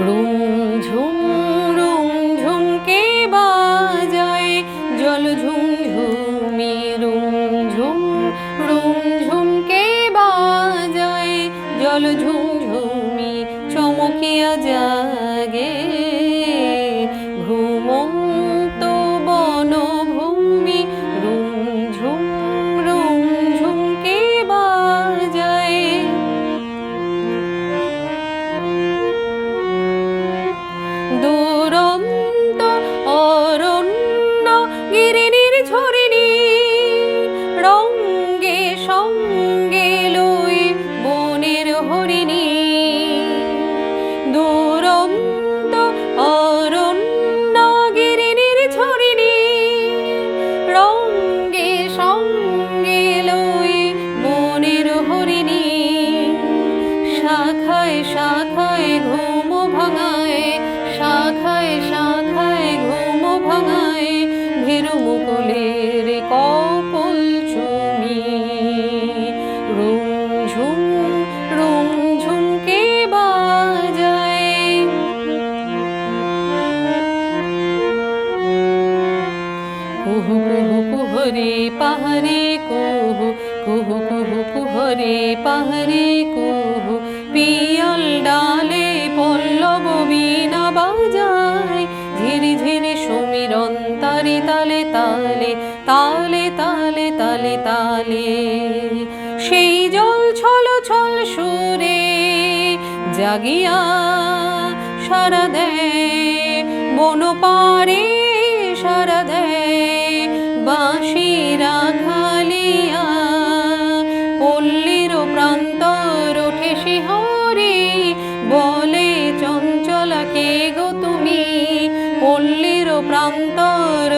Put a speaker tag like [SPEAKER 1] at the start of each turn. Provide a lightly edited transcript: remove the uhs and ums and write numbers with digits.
[SPEAKER 1] রুমঝুম রুমঝুম কে বাজায় জল ঝুমঝুমি রুমঝুম রুমঝুম কে বাজায় জল ঝুমঝুমি চমকিয়া জাগে ঘুমন্ত বনভূমি রুমঝুম রুমঝুম কে বাজায়। দুরন্ত অরণ্য গিরিনির ঝরিণী রঙ্গে সঙ্গে লই বনের হরিণী। দুরন্ত অরণ্য গিরিনির ঝরিণী রঙ্গে সঙ্গে লই বনের হরিণী। শাখায় শাখায় ঘুম ভাঙায় শাখায় শাখায় ঘুম ভাঙায় ভীরু মুকুলের কপল চুমি রুমঝুম রুমঝুম কে বাজায়। কুহু কুহু কুহরে পাহাড়ে কুহু কুহু কুহু কুহরে পাহাড়ে কুহু পিয়াল ডালে পল্লব বীণা বাজায় ঝিরি ঝিরি সমীরণ তারে তালে তালে তালে তালে তালে তালে। সেই জল ছল ছল সুরে জাগিয়া সারা দেয় বন পারে সারা দেয় বাঁশি রাখালিয়া। পল্লীর প্রান্তর ওঠে শিহরে বলে চঞ্চলা কে গো তুমি। পল্লীর প্রান্তর